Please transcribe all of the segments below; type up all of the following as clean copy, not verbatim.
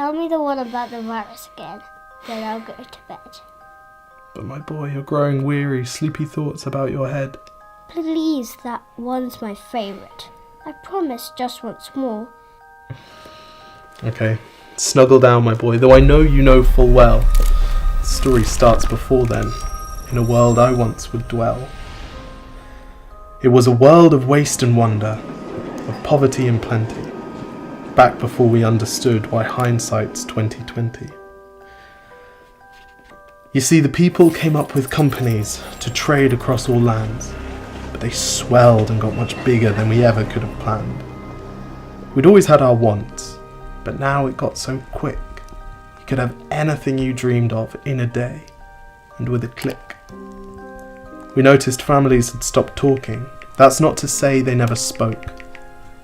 Tell me the one about the virus again, then I'll go to bed. But my boy, you're growing weary, sleepy thoughts about your head. Please, that one's my favourite. I promise just once more. Okay, snuggle down, my boy, though I know you know full well. The story starts before then, in a world I once would dwell. It was a world of waste and wonder, of poverty and plenty, back before we understood why hindsight's 2020. You see, the people came up with companies to trade across all lands, but they swelled and got much bigger than we ever could have planned. We'd always had our wants, but now it got so quick. You could have anything you dreamed of in a day, and with a click. We noticed families had stopped talking. That's not to say they never spoke,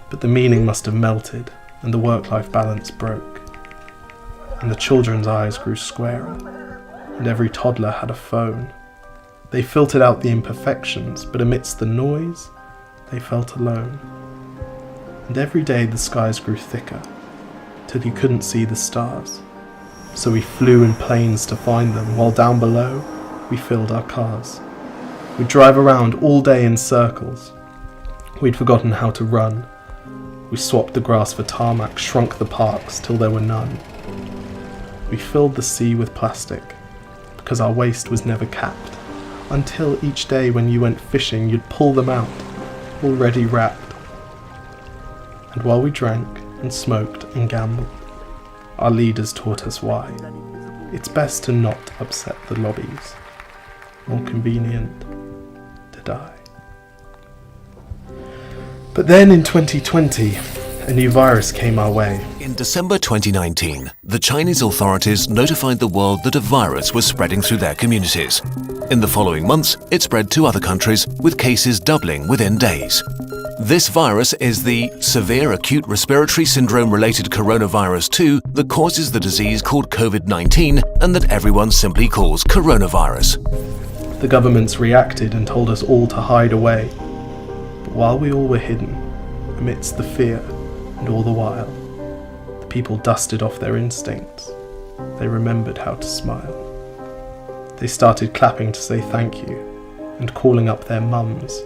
but the meaning must have melted, and the work-life balance broke. And the children's eyes grew squarer, and every toddler had a phone. They filtered out the imperfections, but amidst the noise, they felt alone. And every day the skies grew thicker, till you couldn't see the stars. So we flew in planes to find them, while down below, we filled our cars. We'd drive around all day in circles. We'd forgotten how to run. We swapped the grass for tarmac, shrunk the parks till there were none. We filled the sea with plastic, because our waste was never capped, until each day when you went fishing you'd pull them out, already wrapped. And while we drank and smoked and gambled, our leaders taught us why. It's best to not upset the lobbies. More convenient to die. But then in 2020, a new virus came our way. In December 2019, the Chinese authorities notified the world that a virus was spreading through their communities. In the following months, it spread to other countries, with cases doubling within days. This virus is the severe acute respiratory syndrome-related coronavirus 2 that causes the disease called COVID-19 and that everyone simply calls coronavirus. The governments reacted and told us all to hide away. But while we all were hidden, amidst the fear and all the while, the people dusted off their instincts. They remembered how to smile. They started clapping to say thank you and calling up their mums.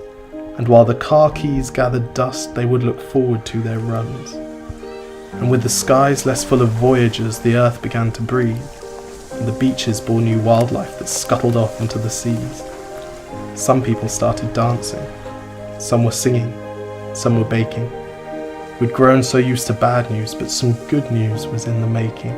And while the car keys gathered dust, they would look forward to their runs. And with the skies less full of voyagers, the earth began to breathe, and the beaches bore new wildlife that scuttled off into the seas. Some people started dancing, some were singing, some were baking. We'd grown so used to bad news, but some good news was in the making.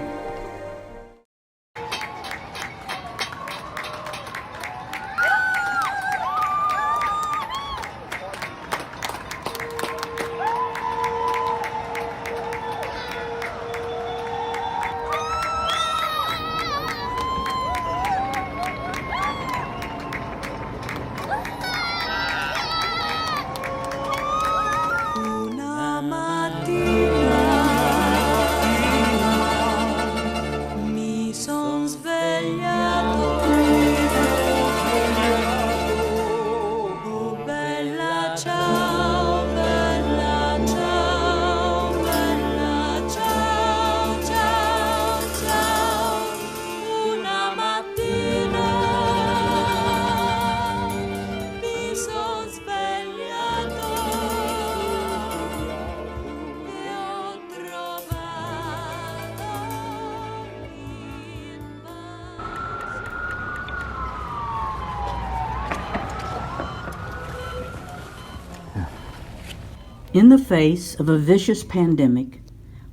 In the face of a vicious pandemic,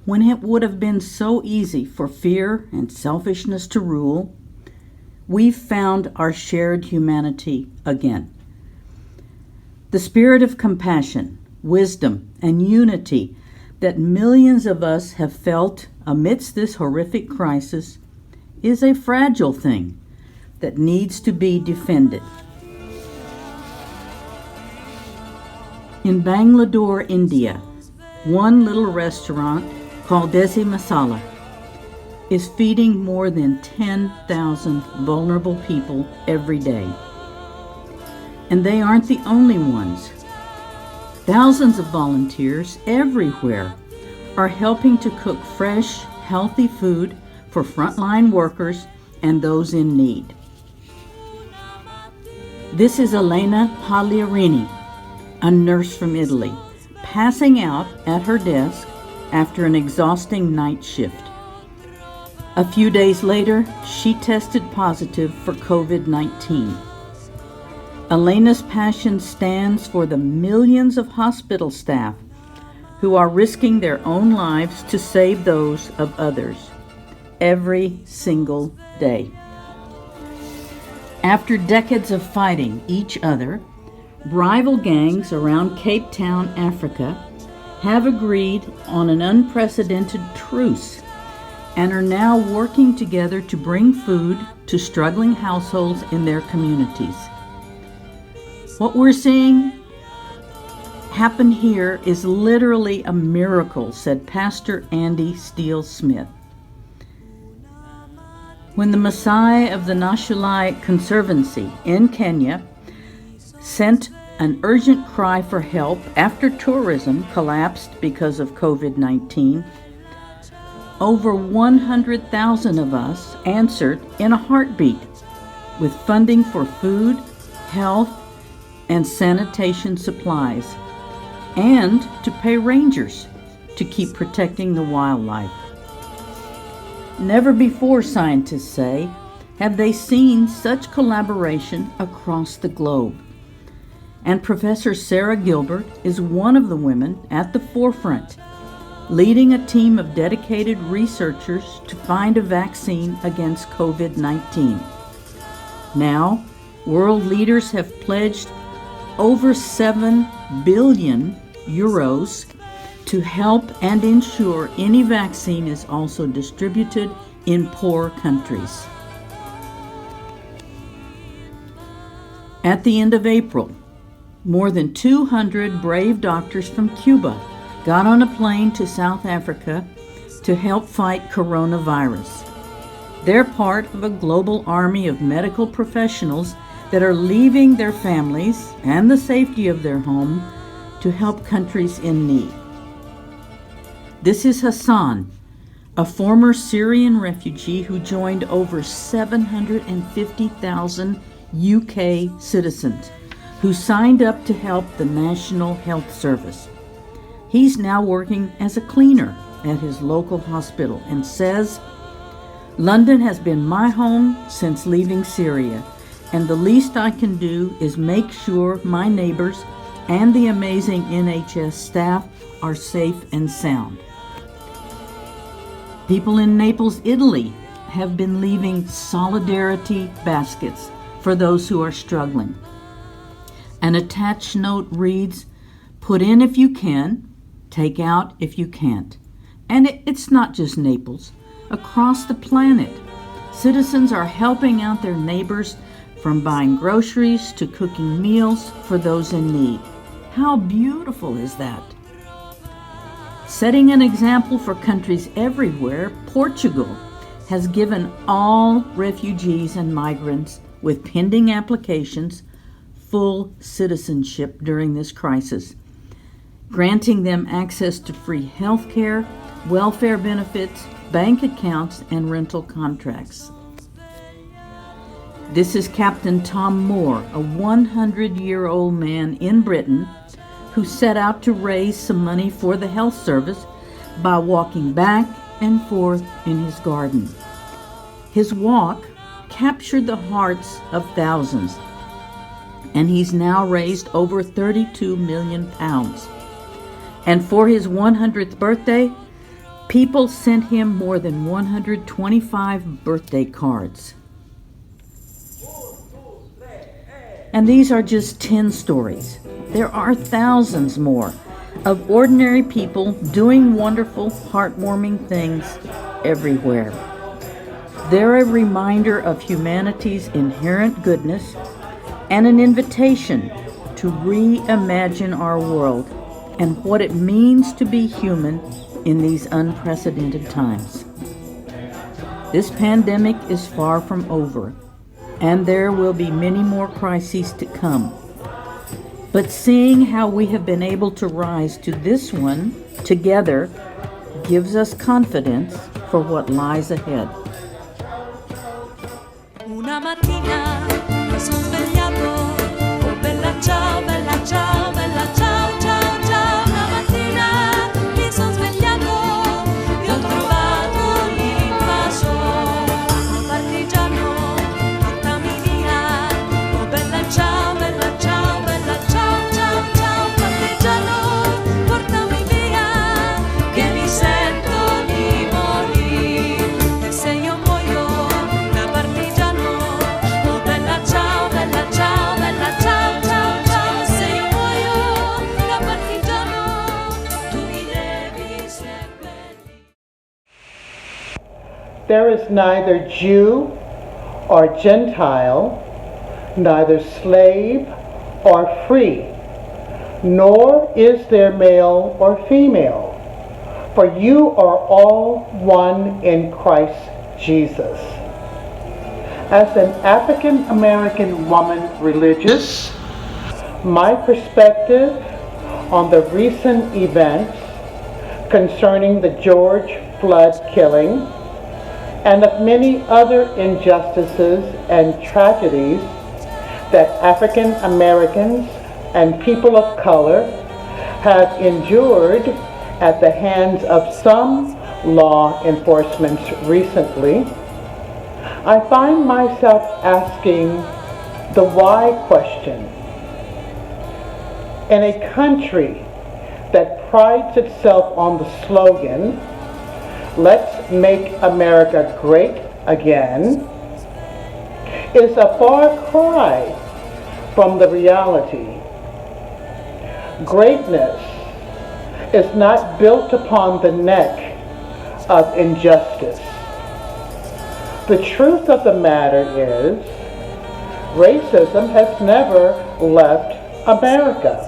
when it would have been so easy for fear and selfishness to rule, we've found our shared humanity again. The spirit of compassion, wisdom, and unity that millions of us have felt amidst this horrific crisis is a fragile thing that needs to be defended. In Bangalore, India, one little restaurant called Desi Masala is feeding more than 10,000 vulnerable people every day. And they aren't the only ones. Thousands of volunteers everywhere are helping to cook fresh, healthy food for frontline workers and those in need. This is Elena Pagliarini, a nurse from Italy, passing out at her desk after an exhausting night shift. A few days later, she tested positive for COVID-19. Elena's passion stands for the millions of hospital staff who are risking their own lives to save those of others every single day. After decades of fighting each other, rival gangs around Cape Town, Africa, have agreed on an unprecedented truce and are now working together to bring food to struggling households in their communities. What we're seeing happen here is literally a miracle, said Pastor Andy Steele Smith. When the Messiah of the Nashulai Conservancy in Kenya sent an urgent cry for help after tourism collapsed because of COVID-19, over 100,000 of us answered in a heartbeat with funding for food, health, and sanitation supplies, and to pay rangers to keep protecting the wildlife. Never before, scientists say, have they seen such collaboration across the globe. And Professor Sarah Gilbert is one of the women at the forefront, leading a team of dedicated researchers to find a vaccine against COVID-19. Now, world leaders have pledged over 7 billion euros to help and ensure any vaccine is also distributed in poor countries. At the end of April, more than 200 brave doctors from Cuba got on a plane to South Africa to help fight coronavirus. They're part of a global army of medical professionals that are leaving their families and the safety of their home to help countries in need. This is Hassan, a former Syrian refugee who joined over 750,000 UK citizens who signed up to help the National Health Service. He's now working as a cleaner at his local hospital and says, "London has been my home since leaving Syria, and the least I can do is make sure my neighbors and the amazing NHS staff are safe and sound." People in Naples, Italy, have been leaving solidarity baskets for those who are struggling. An attached note reads, "Put in if you can, take out if you can't." And it's not just Naples. Across the planet, citizens are helping out their neighbors, from buying groceries to cooking meals for those in need. How beautiful is that? Setting an example for countries everywhere, Portugal has given all refugees and migrants with pending applications full citizenship during this crisis, granting them access to free health care, welfare benefits, bank accounts, and rental contracts. This is Captain Tom Moore, a 100-year-old man in Britain who set out to raise some money for the health service by walking back and forth in his garden. His walk captured the hearts of thousands, and he's now raised over £32 million. And for his 100th birthday, people sent him more than 125 birthday cards. And these are just 10 stories. There are thousands more of ordinary people doing wonderful, heartwarming things everywhere. They're a reminder of humanity's inherent goodness and an invitation to reimagine our world and what it means to be human in these unprecedented times. This pandemic is far from over, and there will be many more crises to come. But seeing how we have been able to rise to this one together gives us confidence for what lies ahead. Una mattina mi sono svegliato, oh bella ciao, bella ciao, bella ciao, ciao, ciao. Una mattina mi sono svegliato e ho trovato l'invaso. Oh partigiano, portami via, oh bella ciao, bella ciao, bella ciao, ciao, ciao. Partigiano, portami via, che mi sento di morire. E se io muoio da partigiano, oh bella ciao, bella ciao, bella ciao, ciao, ciao. Se io muoio da partigiano, tu mi devi seppellire. There is neither Jew or Gentile, neither slave or free, nor is there male or female, for you are all one in Christ Jesus. As an African American woman religious, my perspective on the recent events concerning the George Floyd killing and of many other injustices and tragedies that African Americans and people of color have endured at the hands of some law enforcement recently, I find myself asking the why question. In a country that prides itself on the slogan, "Let's make America great again," is a far cry from the reality. Greatness is not built upon the neck of injustice. The truth of the matter is, racism has never left America.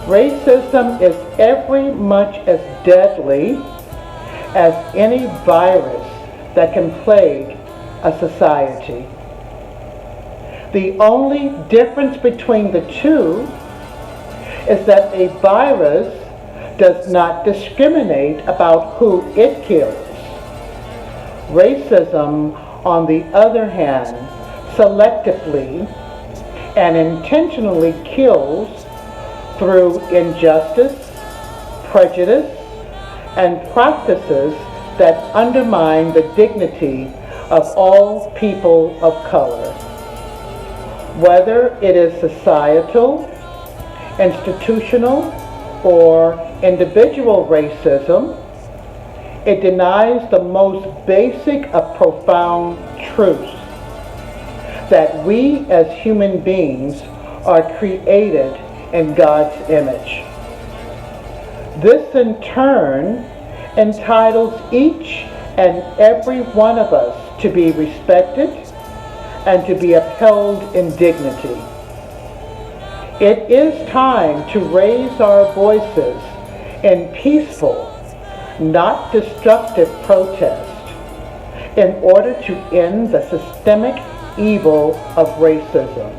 Racism is every much as deadly as any virus that can plague a society. The only difference between the two is that a virus does not discriminate about who it kills. Racism, on the other hand, selectively and intentionally kills through injustice, prejudice, and practices that undermine the dignity of all people of color. Whether it is societal, institutional, or individual racism, it denies the most basic of profound truths, that we as human beings are created in God's image. This in turn entitles each and every one of us to be respected and to be upheld in dignity. It is time to raise our voices in peaceful, not destructive protest in order to end the systemic evil of racism.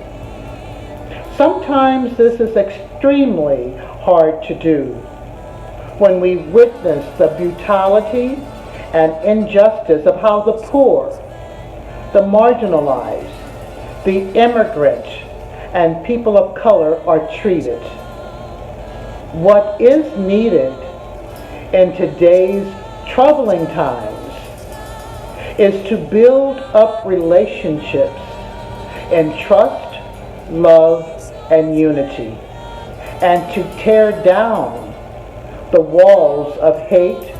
Sometimes this is extremely hard to do when we witness the brutality and injustice of how the poor, the marginalized, the immigrant, and people of color are treated. What is needed in today's troubling times is to build up relationships in trust, love, and unity, and to tear down the walls of hate,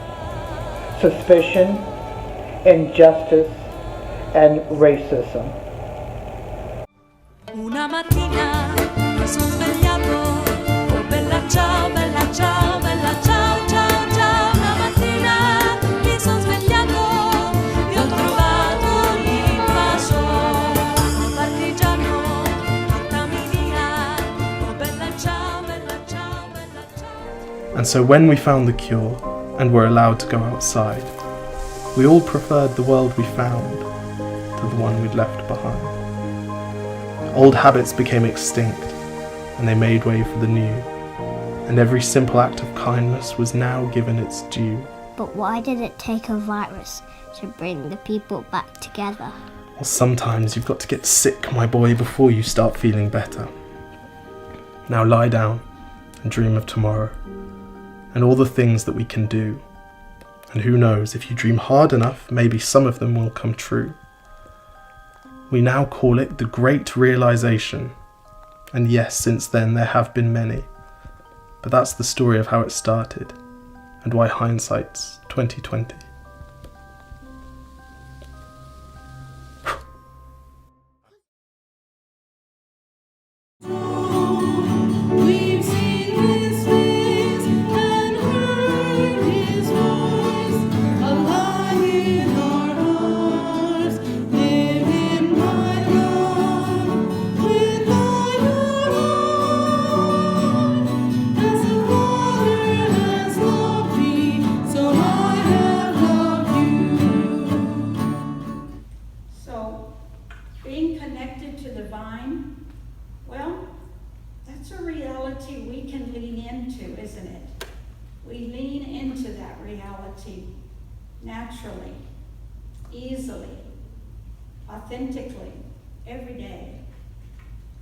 suspicion, injustice, and racism. Una mattina mi sono svegliato, oh bella ciao, bella ciao, bella ciao, ciao, ciao. Una mattina mi sono svegliato e ho trovato l'invaso. Oh partigiano, portami via, oh bella ciao, bella ciao, bella ciao. And so when we found the cure and were allowed to go outside, we all preferred the world we found to the one we'd left behind. Old habits became extinct, and they made way for the new, and every simple act of kindness was now given its due. But why did it take a virus to bring the people back together? Well, sometimes you've got to get sick, my boy, before you start feeling better. Now lie down and dream of tomorrow and all the things that we can do. And who knows, if you dream hard enough, maybe some of them will come true. We now call it the Great Realization. And yes, since then there have been many. But that's the story of how it started and why hindsight's 2020. We've seen his face and heard his voice, alive in our hearts. Live in my love with all your heart. As the Father has loved me, so I have loved you. So, being connected to the vine, well, that's a reality we can lean into, isn't it? We lean into that reality naturally, easily, authentically, every day.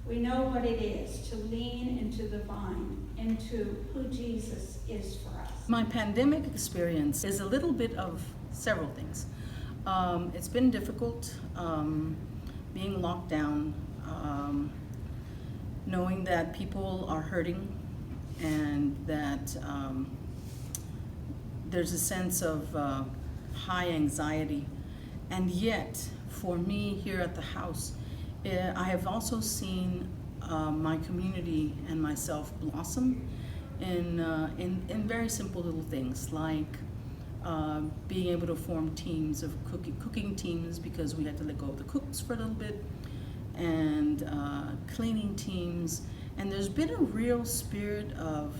We know what it is to lean into the vine, into who Jesus is for us. My pandemic experience is a little bit of several things. It's been difficult being locked down, knowing that people are hurting and that there's a sense of high anxiety. And yet, for me here at the house, I have also seen my community and myself blossom in very simple little things, like being able to form teams of cooking teams, because we had to let go of the cooks for a little bit, and cleaning teams. And there's been a real spirit of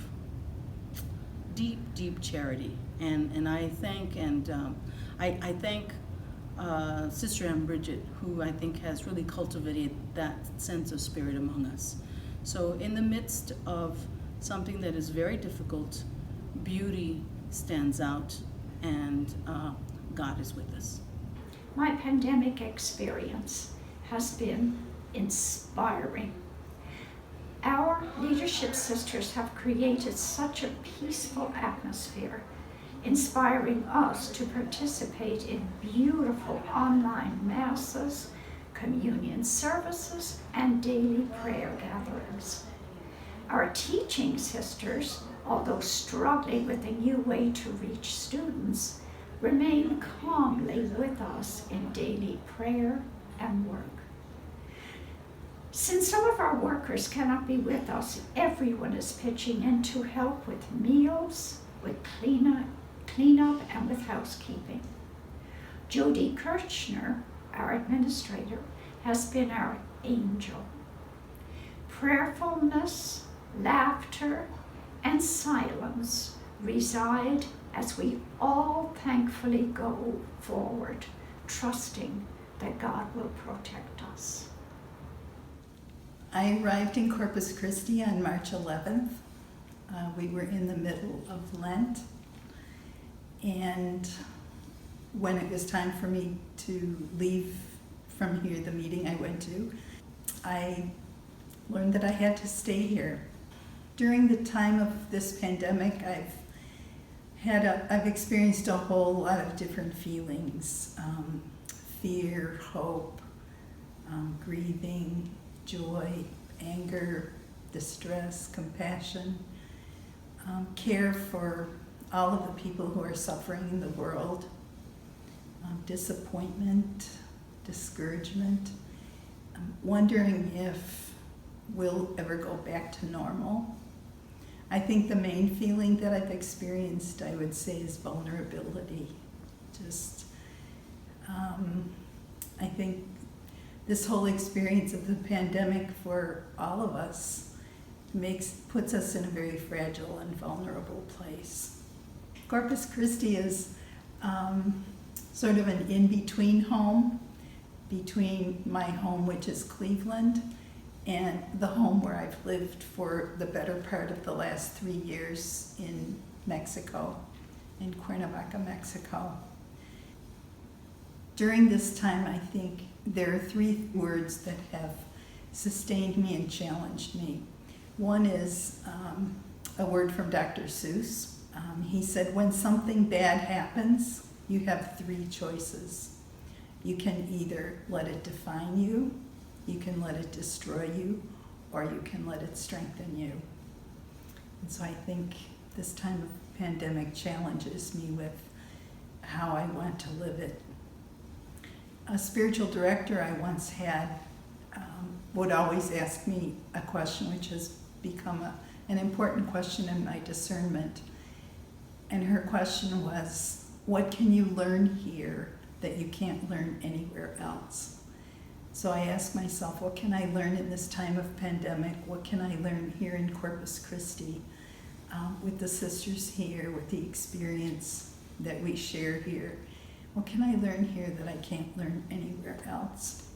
deep charity, and I thank I thank Sister Ann Bridget, who I think has really cultivated that sense of spirit among us. So in the midst of something that is very difficult, beauty stands out, and God is with us. My pandemic experience has been inspiring. Our leadership sisters have created such a peaceful atmosphere, inspiring us to participate in beautiful online masses, communion services, and daily prayer gatherings. Our teaching sisters, although struggling with a new way to reach students, remain calmly with us in daily prayer and work. Since some of our workers cannot be with us, everyone is pitching in to help with meals, with cleanup, and with housekeeping. Jody Kirchner, our administrator, has been our angel. Prayerfulness, laughter, and silence reside as we all thankfully go forward, trusting that God will protect us. I arrived in Corpus Christi on March 11th. We were in the middle of Lent, and when it was time for me to leave from here, the meeting I went to, I learned that I had to stay here. During the time of this pandemic, I've experienced a whole lot of different feelings: fear, hope, grieving, joy, anger, distress, compassion, care for all of the people who are suffering in the world, disappointment, discouragement, wondering if we'll ever go back to normal. I think the main feeling that I've experienced, I would say, is vulnerability. I think this whole experience of the pandemic for all of us puts us in a very fragile and vulnerable place. Corpus Christi is sort of an in-between home, between my home, which is Cleveland, and the home where I've lived for the better part of the last 3 years in Mexico. in Cuernavaca, Mexico. During this time, I think there are three words that have sustained me and challenged me. One is a word from Dr. Seuss. He said, when something bad happens, you have three choices. You can either let it define you, you can let it destroy you, or you can let it strengthen you. And so I think this time of pandemic challenges me with how I want to live it. A spiritual director I once had would always ask me a question which has become an important question in my discernment. And her question was, what can you learn here that you can't learn anywhere else? So I asked myself, what can I learn in this time of pandemic? What can I learn here in Corpus Christi with the sisters here, with the experience that we share here? What can I learn here that I can't learn anywhere else?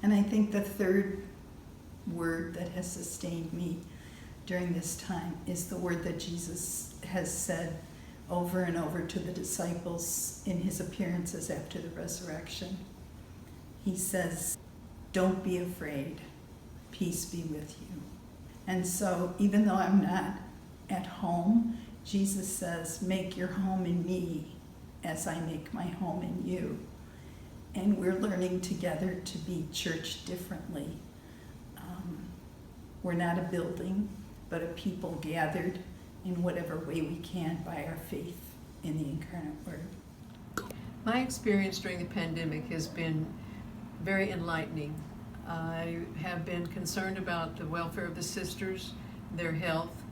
And I think the third word that has sustained me during this time is the word that Jesus has said over and over to the disciples in his appearances after the resurrection. He says, don't be afraid, peace be with you. And so even though I'm not at home, Jesus says, make your home in me as I make my home in you. And we're learning together to be church differently. We're not a building, but a people gathered in whatever way we can by our faith in the incarnate Word. My experience during the pandemic has been very enlightening. I have been concerned about the welfare of the sisters, their health,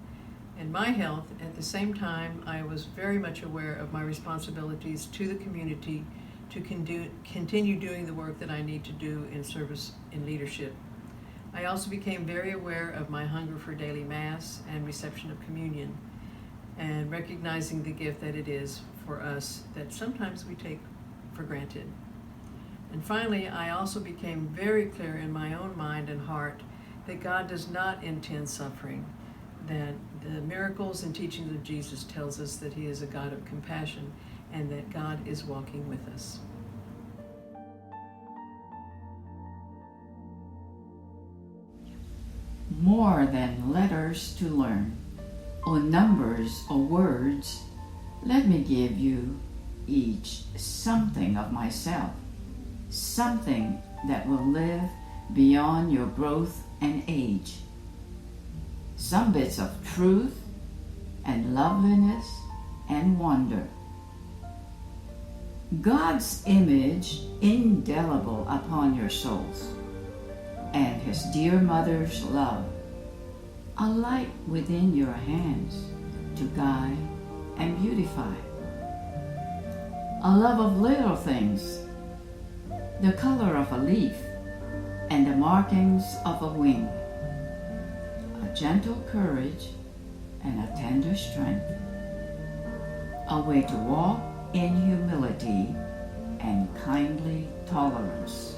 and my health. At the same time, I was very much aware of my responsibilities to the community to continue doing the work that I need to do in service and leadership. I also became very aware of my hunger for daily Mass and reception of communion, and recognizing the gift that it is for us that sometimes we take for granted. And finally, I also became very clear in my own mind and heart that God does not intend suffering, that the miracles and teachings of Jesus tells us that he is a God of compassion and that God is walking with us. More than letters to learn, or numbers or words, let me give you each something of myself, something that will live beyond your growth and age. Some bits of truth and loveliness and wonder. God's image indelible upon your souls, and his dear mother's love, a light within your hands to guide and beautify. A love of little things, the color of a leaf and the markings of a wing, a gentle courage and a tender strength, a way to walk in humility and kindly tolerance.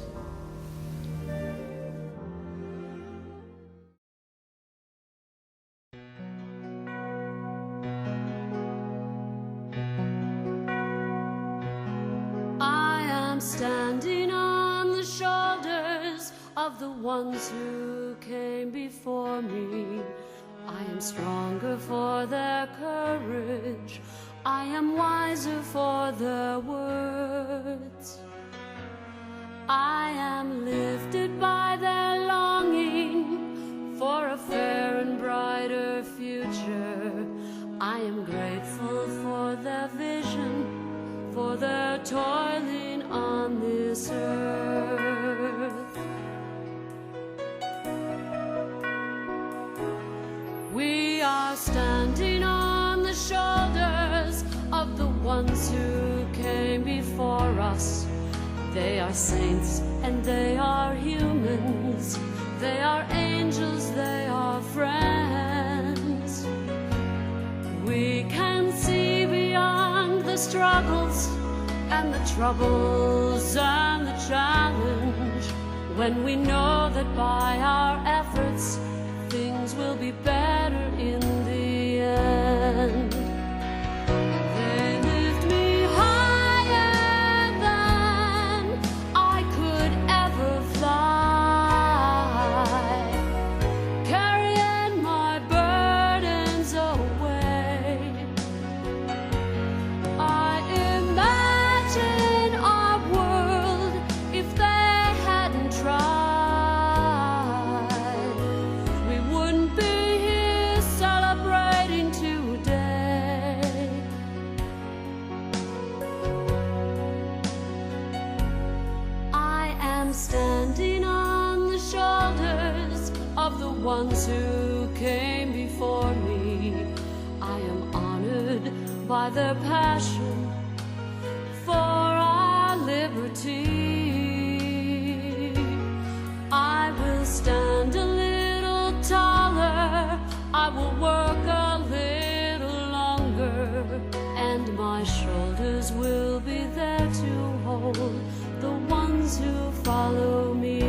Standing on the shoulders of the ones who came before me, I am stronger for their courage, I am wiser for their words. I am lifted by their longing for a fair and brighter future. I am grateful for their vision, for their toiling on this earth. We are standing on the shoulders of the ones who came before us. They are saints and they are humans. They are angels, they are friends. We can see beyond the struggles and the troubles and the challenge, when we know that by our efforts things will be better in the end. am standing on the shoulders of the ones who came before me. I am honored by their passion for our liberty. I will stand a little taller, I will work a little longer, and my shoulders will be there to hold the ones who follow me.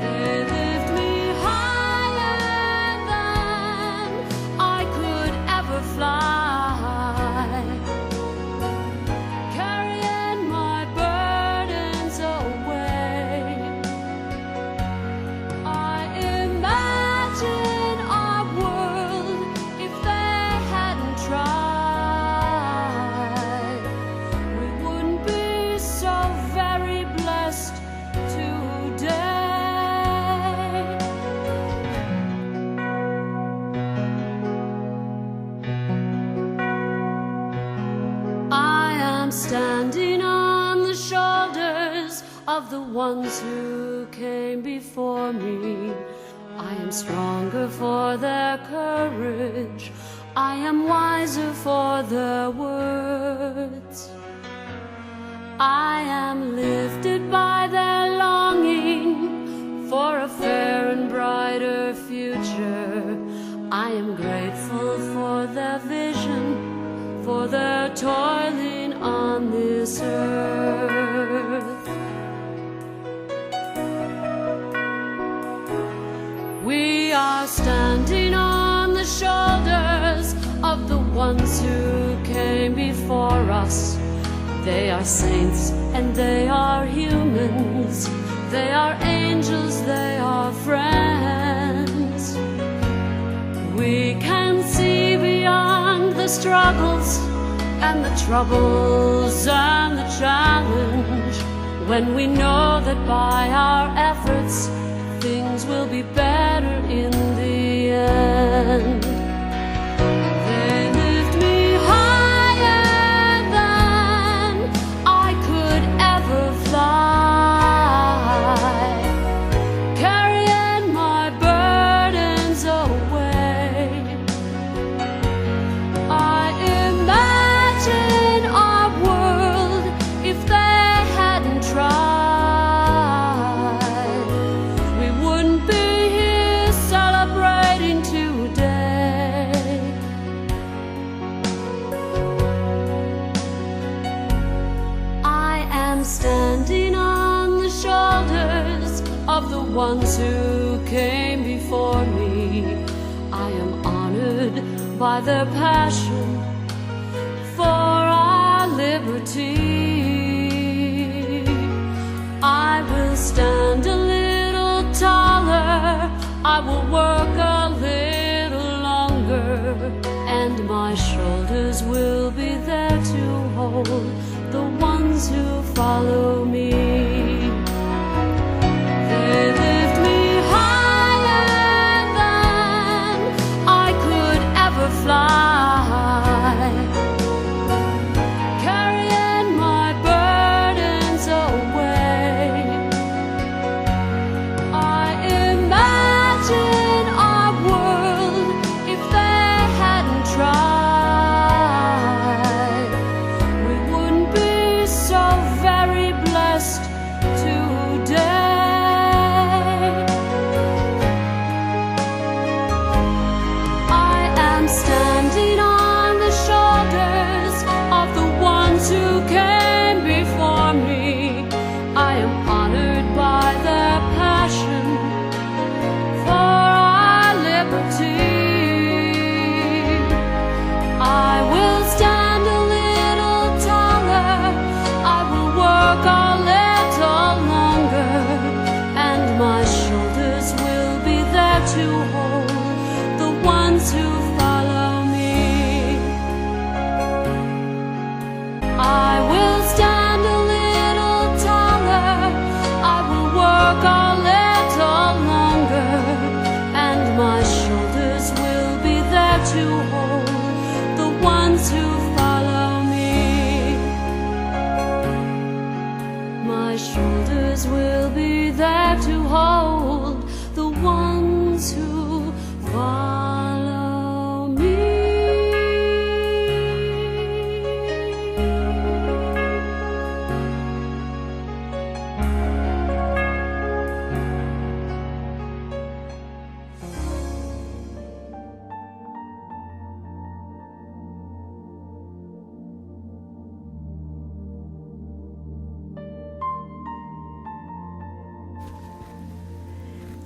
They lift me higher than I could ever fly, carrying my burdens away. I imagine our world if they hadn't tried, we wouldn't be so very blessed today. I am standing on the shoulders of the ones who came before me. I am stronger for their courage, I am wiser for their words. I am lifted by their longing for a fair and brighter future. I am grateful for their vision, for their toiling on this earth. We are standing on the shoulders of the ones who came before us. They are saints and they are humans, they are angels, they are friends. We can see beyond the struggles and the troubles and the challenge, when we know that by our efforts things will be better in the end. They lift me higher than I could ever fly, carrying my burdens away. I imagine our world if they hadn't tried, we wouldn't be here celebrating today. I am standing on the shoulders of the ones who came before me. I am honored by their passion for our liberty. I will stand a little taller, I will work a little longer, and my shoulders will be there to hold the ones who follow me. They lift me higher than I could ever fly, carrying my burdens away. I imagine our world if they hadn't tried, we wouldn't be so very blessed shoulders will be there to hold the ones who follow me.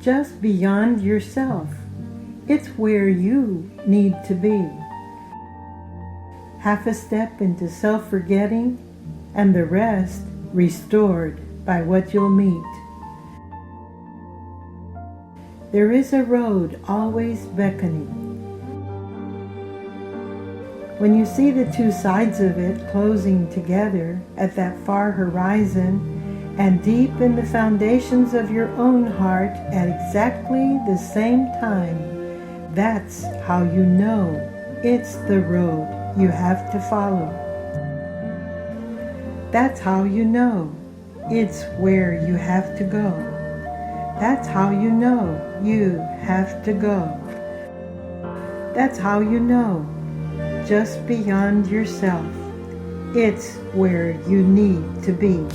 Just beyond yourself. It's where you need to be. Half a step into self-forgetting, and the rest restored by what you'll meet. There is a road always beckoning. When you see the two sides of it closing together at that far horizon, and deep in the foundations of your own heart at exactly the same time, that's how you know it's the road you have to follow. That's how you know it's where you have to go. That's how you know you have to go. That's how you know, just beyond yourself, it's where you need to be.